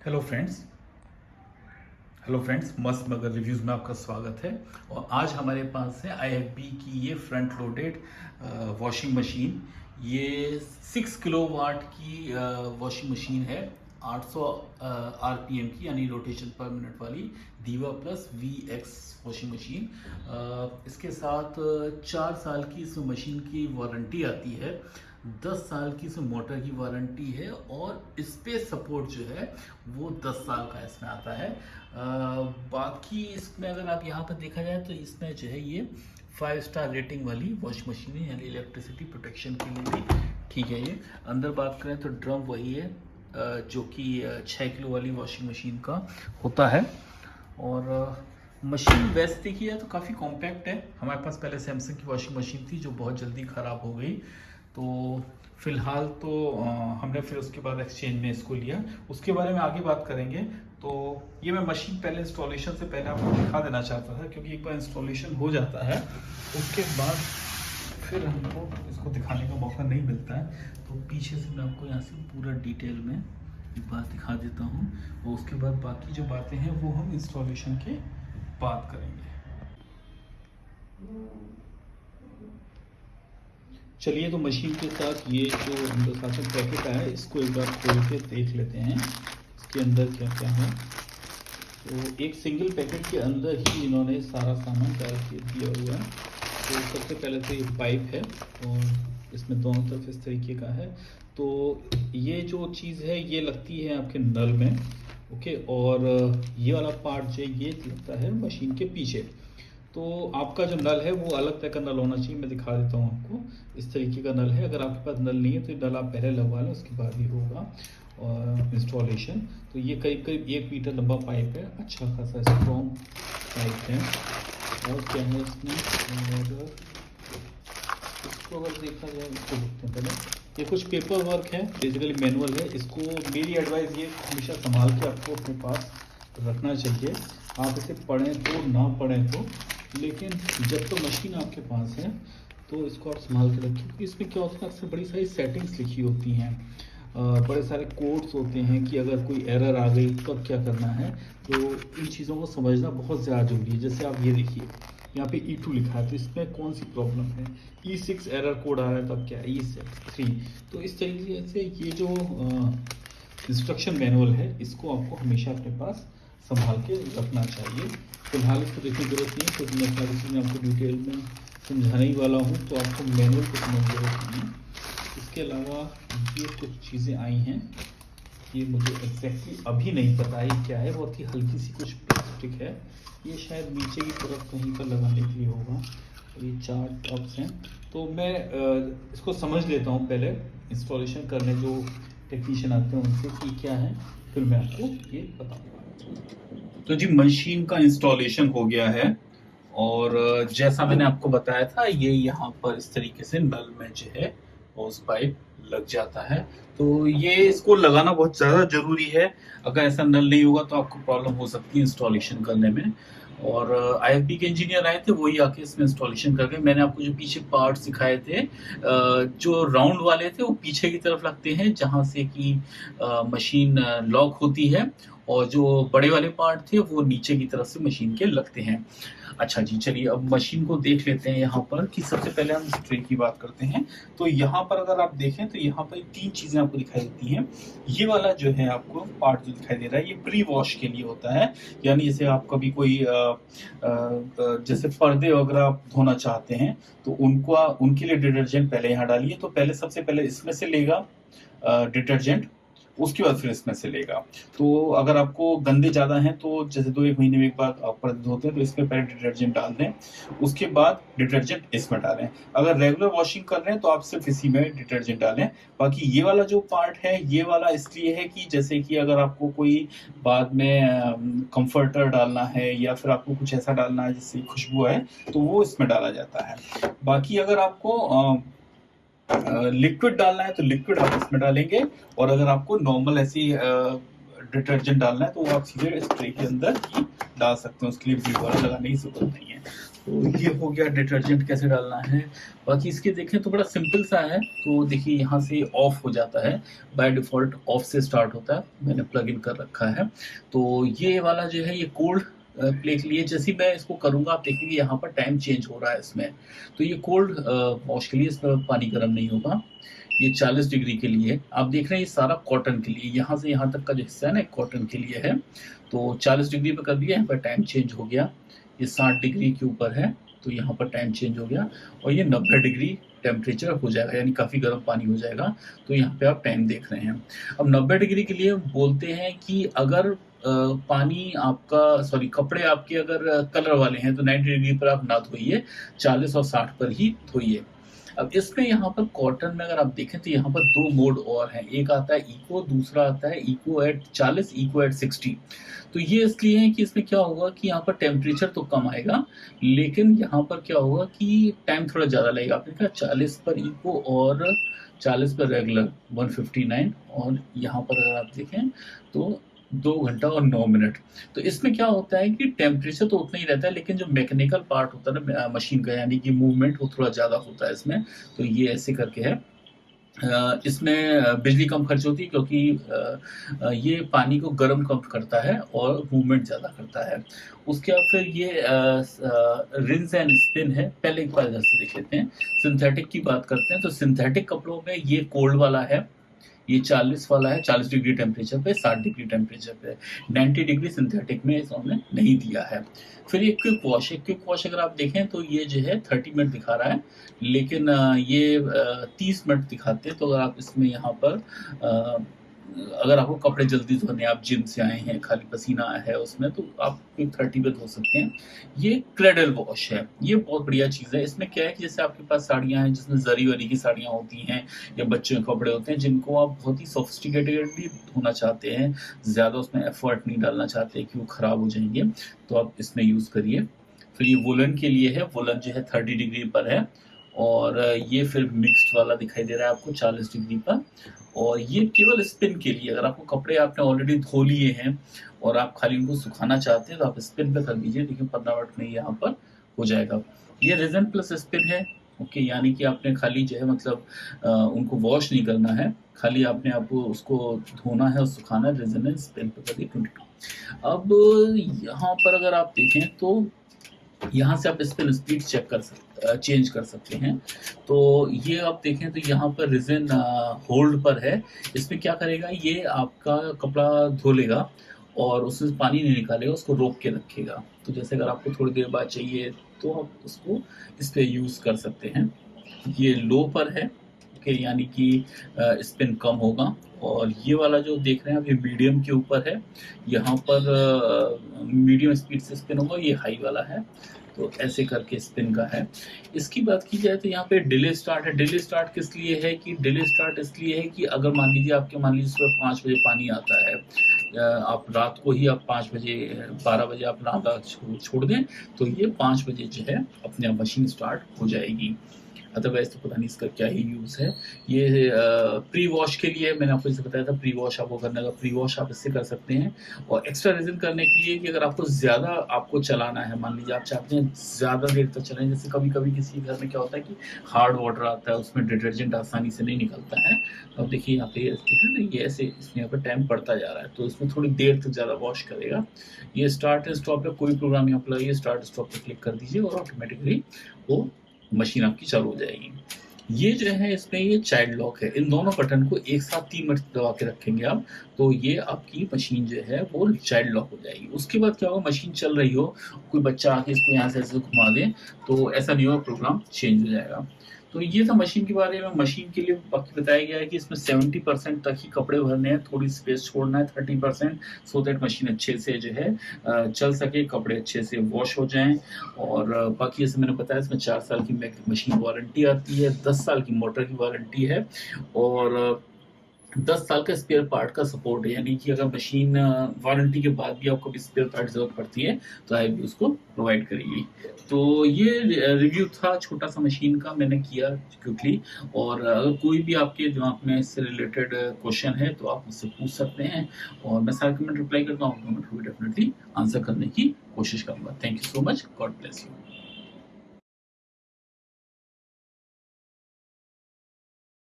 Hello friends. मस्त मगर reviews में आपका स्वागत है। और आज हमारे पास है IFB की ये फ्रंट लोडेड वॉशिंग मशीन। ये 6 किलोवाट की वॉशिंग मशीन है, 800 RPM की यानी रोटेशन पर मिनट वाली दीवा प्लस VX वॉशिंग मशीन। इसके साथ 4 साल की इस मशीन की वारंटी आती है, 10 साल की इसमें मोटर की वारंटी है और स्पेस सपोर्ट जो है वो 10 साल का इसमें आता है। बाकी इसमें अगर आप यहाँ पर देखा जाए तो इसमें जो है ये 5 स्टार रेटिंग वाली वॉशिंग मशीन है, यानी इलेक्ट्रिसिटी प्रोटेक्शन के लिए भी ठीक है। ये अंदर बात करें तो ड्रम वही है जो कि 6 किलो वाली वॉशिंग मशीन का होता है। और मशीन वैसे देखी जाए तो काफ़ी कॉम्पैक्ट है। हमारे पास पहले सैमसंग की वॉशिंग मशीन थी जो बहुत जल्दी ख़राब हो गई, तो फिलहाल तो हमने फिर उसके बाद एक्सचेंज में इसको लिया। उसके बारे में आगे बात करेंगे। तो ये मैं मशीन पहले इंस्टॉलेशन से पहले आपको दिखा देना चाहता था, क्योंकि एक बार इंस्टॉलेशन हो जाता है उसके बाद फिर हमको इसको दिखाने का मौका नहीं मिलता है। तो पीछे से मैं आपको यहाँ से पूरा डिटेल में एक बार दिखा देता हूँ और उसके बाद बाकी जो बातें हैं वो हम इंस्टॉलेशन के बाद करेंगे। चलिए, तो मशीन के साथ ये जो अंदर साथ पैकेट आया है इसको एक बार खोल के देख लेते हैं इसके अंदर क्या क्या है। तो एक सिंगल पैकेट के अंदर ही इन्होंने सारा सामान तैयार दिया हुआ है। तो सबसे पहले तो ये पाइप है और इसमें दोनों तरफ इस तरीके का है। तो ये जो चीज़ है ये लगती है आपके नल में, ओके। और ये वाला पार्ट जो ये लगता है मशीन के पीछे। तो आपका जो नल है वो अलग तरह का नल होना चाहिए। मैं दिखा देता हूँ आपको, इस तरीके का नल है। अगर आपके पास नल नहीं है तो ये नल आप पहले लगवा लें, उसके बाद ही होगा और इंस्टॉलेशन। तो ये करीब करीब 1 मीटर लंबा पाइप है, अच्छा खासा स्ट्रॉन्ग पाइप है। और क्या है इसमें, और इसको अगर देखा जाए, इसको देखते हैं पहले। ये कुछ पेपर वर्क है, बेसिकली मैनुअल है। इसको मेरी एडवाइस ये हमेशा संभाल के आपको अपने पास रखना चाहिए। आप इसे पढ़ें तो ना पढ़ें तो, लेकिन जब तो मशीन आपके पास है तो इसको आप संभाल के रखिए। क्योंकि इसमें क्या होता है, अक्सर बड़ी सारी सेटिंग्स लिखी होती हैं, बड़े सारे कोड्स होते हैं कि अगर कोई एरर आ गई तो अब क्या करना है। तो इन चीज़ों को समझना बहुत ज़्यादा जरूरी है। जैसे आप ये देखिए, यहाँ पे E2 लिखा है, तो इसमें कौन सी प्रॉब्लम है। E6 एरर कोड आ रहा है, तो अब क्या है E3। तो इस तरीके से ये जो इंस्ट्रक्शन मैनुअल है इसको आपको हमेशा अपने पास संभाल के रखना चाहिए। फिलहाल इसको देखने की जरूरत नहीं है, क्योंकि मैं सारी चीज़ें आपको डिटेल में समझाने ही वाला हूँ, तो आपको मैनुअल को समझने की जरूरत नहीं है। इसके अलावा ये कुछ चीज़ें आई हैं, ये मुझे एग्जैक्टली अभी नहीं पता है क्या है। बहुत ही हल्की सी कुछ प्लास्टिक है, ये शायद नीचे की तरफ कहीं पर लगाने के लिए होगा। ये 4 टॉप्स हैं, तो मैं इसको समझ लेता हूँ पहले इंस्टॉलेशन करने जो टेक्नीशियन आते हैं उनसे कि क्या है, फिर मैं आपको ये बताऊँगा। तो जी, मशीन का इंस्टॉलेशन हो गया है और जैसा मैंने आपको बताया था, ये यहाँ पर इस तरीके से नल में जो है होस पाइप लग जाता है। तो ये इसको लगाना बहुत ज़्यादा ज़रूरी है। अगर ऐसा नल नहीं होगा तो आपको प्रॉब्लम हो सकती है इंस्टॉलेशन करने में। और IFB के इंजीनियर आए थे, वही आके इसमें इंस्टॉलेशन कर गए। मैंने आपको जो पीछे पार्ट सिखाए थे, जो राउंड वाले थे वो पीछे की तरफ लगते हैं जहाँ से कि मशीन लॉक होती है, और जो बड़े वाले पार्ट थे वो नीचे की तरफ से मशीन के लगते हैं। अच्छा जी, चलिए अब मशीन को देख लेते हैं। यहाँ पर कि सबसे पहले हम स्ट्रे की बात करते हैं। तो यहाँ पर अगर आप देखें तो यहाँ पर 3 चीज़ें आपको दिखाई देती हैं। ये वाला जो है आपको पार्ट जो दिखाई दे रहा है, ये प्री वॉश के लिए होता है। यानी जैसे आप कभी कोई जैसे पर्दे वगैरह आप धोना चाहते हैं तो उनके लिए डिटर्जेंट पहले यहाँ डालिए। तो पहले सबसे पहले इसमें से लेगा डिटर्जेंट, उसके बाद फिर इसमें से लेगा। तो अगर आपको गंदे ज़्यादा हैं तो जैसे 2-1 महीने में एक बार आप पर्दे धोते हैं तो इसमें पहले डिटर्जेंट डाल दें, उसके बाद डिटर्जेंट इसमें डालें। अगर रेगुलर वॉशिंग कर रहे हैं तो आप सिर्फ इसी में डिटर्जेंट डालें। बाकी ये वाला जो पार्ट है, ये वाला इसलिए है कि जैसे कि अगर आपको कोई बाद में कंफर्टर डालना है या फिर आपको कुछ ऐसा डालना है जिससे खुशबू आए, तो वो इसमें डाला जाता है। बाकी अगर आपको लिक्विड डालना है तो लिक्विड आप इसमें डालेंगे, और अगर आपको नॉर्मल ऐसी डिटर्जेंट डालना है तो वो आप सीधे स्प्रे के अंदर ही डाल सकते हैं। उसके लिए ब्लू वाला लगाने की जरूरत नहीं है। तो ये हो गया डिटर्जेंट कैसे डालना है। बाकी इसके देखें तो बड़ा सिंपल सा है। तो देखिए यहाँ से ऑफ हो जाता है, बाय डिफ़ॉल्ट ऑफ से स्टार्ट होता है, मैंने प्लग इन कर रखा है। तो ये वाला जो है ये कोल्ड प्ले के लिए, जैसे ही मैं इसको करूँगा आप देखेंगे यहाँ पर टाइम चेंज हो रहा है इसमें। तो ये कोल्ड वॉश के लिए, इसमें पानी गर्म नहीं होगा। ये 40 डिग्री के लिए आप देख रहे हैं, ये सारा कॉटन के लिए, यहाँ से यहाँ तक का जो हिस्सा है ना कॉटन के लिए है। तो 40 डिग्री पे कर दिया, यहाँ पर टाइम चेंज हो गया। ये 60 डिग्री के ऊपर है तो यहाँ पर टाइम चेंज हो गया, और ये 90 डिग्री टेम्परेचर हो जाएगा, यानी काफ़ी गर्म पानी हो जाएगा। तो यहाँ पे आप टाइम देख रहे हैं। अब 90 डिग्री के लिए बोलते हैं कि अगर पानी आपका सॉरी कपड़े आपके अगर कलर वाले हैं तो 90 डिग्री पर आप ना धोइए, 40 और 60 पर ही धोइए। अब इसमें यहाँ पर कॉटन में अगर आप देखें तो यहाँ पर 2 मोड और हैं, एक आता है इको, दूसरा आता है इको एट 40, इको एट 60। तो ये इसलिए है कि इसमें क्या होगा कि यहाँ पर टेम्परेचर तो कम आएगा, लेकिन यहाँ पर क्या होगा कि टाइम थोड़ा ज़्यादा लगेगा। आपने कहा 40 पर इको और 40 पर रेगुलर 159, और यहाँ पर अगर आप देखें तो 2 घंटा और 9 मिनट। तो इसमें क्या होता है कि टेम्परेचर तो उतना ही रहता है, लेकिन जो मैकेनिकल पार्ट होता है ना मशीन का, यानी कि मूवमेंट, वो थोड़ा ज़्यादा होता है इसमें। तो ये ऐसे करके है। इसमें बिजली कम खर्च होती है, क्योंकि ये पानी को गर्म कम करता है और मूवमेंट ज़्यादा करता है। उसके बाद फिर ये रिंस एंड स्पिन है। पहले एक बार इधर से देख लेते हैं, सिंथेटिक की बात करते हैं। तो सिंथेटिक कपड़ों में ये कोल्ड वाला है, ये 40 वाला है, 40 डिग्री टेम्परेचर पे, 60 डिग्री टेम्परेचर पे। 90 डिग्री सिंथेटिक में इन्होंने नहीं दिया है। फिर ये क्विक वॉश है। क्विक वॉश अगर आप देखें तो ये जो है 30 मिनट दिखा रहा है, लेकिन ये 30 मिनट दिखाते हैं। तो अगर आप इसमें यहाँ पर अगर आपको कपड़े जल्दी धोने, आप जिम से आए हैं, खाली पसीना आया है उसमें, तो आप 30 पे धो सकते हैं। ये क्रेडल वॉश है, ये बहुत बढ़िया चीज़ है। इसमें क्या है कि जैसे आपके पास साड़ियाँ हैं जिसमें जरी वरी की साड़ियाँ होती हैं, या बच्चों के कपड़े होते हैं जिनको आप बहुत ही सोफिस्टिकेटेडली धोना चाहते हैं, ज़्यादा उसमें एफर्ट नहीं डालना चाहते कि वो ख़राब हो जाएंगे, तो आप इसमें यूज़ करिए। फिर ये वुलन के लिए है, वुलन जो है 30 डिग्री पर है, और ये फिर मिक्स्ड वाला दिखाई दे रहा है आपको 40 डिग्री पर। और ये केवल स्पिन के लिए, अगर आपको कपड़े आपने ऑलरेडी धो लिए हैं और आप खाली उनको सुखाना चाहते हैं तो आप स्पिन पे कर दीजिए। देखिए 15 मिनट में यहाँ पर हो जाएगा। ये रेजन प्लस स्पिन है, ओके, यानी कि आपने खाली जो है मतलब उनको वॉश नहीं करना है, खाली आपने आपको उसको धोना है और सुखाना है। रेजन एंड स्पिन पे करिए 22। अब यहाँ पर अगर आप देखें तो यहाँ से आप स्पिन स्पीड चेंज कर सकते हैं। तो ये आप देखें तो यहाँ पर रिजन होल्ड पर है। इसमें क्या करेगा, ये आपका कपड़ा धो लेगा और उसमें पानी नहीं निकालेगा, उसको रोक के रखेगा। तो जैसे अगर आपको थोड़ी देर बाद चाहिए तो आप उसको इस पर यूज़ कर सकते हैं। ये लो पर है, ओके, यानी कि स्पिन कम होगा। और ये वाला जो देख रहे हैं आप, ये मीडियम के ऊपर है, यहाँ पर मीडियम स्पीड से स्पिन होगा। ये हाई वाला है, तो ऐसे करके स्पिन का है। इसकी बात की जाए तो यहाँ पे डिले स्टार्ट है। डिले स्टार्ट किस लिए है कि डिले स्टार्ट इसलिए है कि अगर मान लीजिए सुबह 5 बजे पानी आता है, आप रात को ही आप 5 बजे 12 बजे आप नहा छोड़ दें, तो ये 5 बजे जो है अपने आप मशीन स्टार्ट हो जाएगी। अदरवाइज तो पता नहीं इसका क्या ही यूज़ है। ये प्री वॉश के लिए मैंने आपको जैसे बताया था, प्री वॉश आपको करने का, प्री वॉश आप इससे कर सकते हैं। और एक्स्ट्रा रीजन करने के लिए कि अगर आपको ज़्यादा आपको चलाना है, मान लीजिए आप चाहते हैं ज़्यादा देर तक चलाएं, जैसे कभी कभी किसी घर में क्या होता है कि हार्ड वाटर आता है, उसमें डिटर्जेंट आसानी से नहीं निकलता है। तो अब देखिए यहाँ पे है ना, ये ऐसे इसमें यहाँ पर टाइम बढ़ता जा रहा है, तो इसमें थोड़ी देर तक ज़्यादा वॉश करेगा। ये स्टार्ट एंड स्टॉप पे कोई प्रोग्राम यहाँ पर लगाइए, स्टार्ट स्टॉप पे क्लिक कर दीजिए और ऑटोमेटिकली वो मशीन आपकी चालू हो जाएगी। ये जो है इसमें ये चाइल्ड लॉक है। इन दोनों बटन को एक साथ 3 मिनट दबा के रखेंगे आप, तो ये आपकी मशीन जो है वो चाइल्ड लॉक हो जाएगी। उसके बाद क्या होगा, मशीन चल रही हो, कोई बच्चा आके इसको यहाँ से ऐसे घुमा दे तो ऐसा नहीं होगा, प्रोग्राम चेंज हो जाएगा। तो ये था मशीन के बारे में। मशीन के लिए बाकी बताया गया है कि इसमें 70% तक ही कपड़े भरने हैं, थोड़ी स्पेस छोड़ना है 30%, सो दैट मशीन अच्छे से जो है चल सके, कपड़े अच्छे से वॉश हो जाएं। और बाकी जैसे मैंने बताया इसमें 4 साल की मशीन वारंटी आती है, 10 साल की मोटर की वारंटी है, और 10 साल का स्पेयर पार्ट का सपोर्ट है। यानी कि अगर मशीन वारंटी के बाद भी आपको स्पेयर पार्ट जरूरत पड़ती है तो आई भी उसको प्रोवाइड करेगी। तो ये रिव्यू था छोटा सा मशीन का, मैंने किया क्विकली। और अगर कोई भी आपके दिमाग में इससे रिलेटेड क्वेश्चन है तो आप मुझसे पूछ सकते हैं, और मैं सारे कमेंट रिप्लाई करता हूँ, कमेंट को डेफिनेटली आंसर करने की कोशिश करूंगा। Thank you so much, God bless you.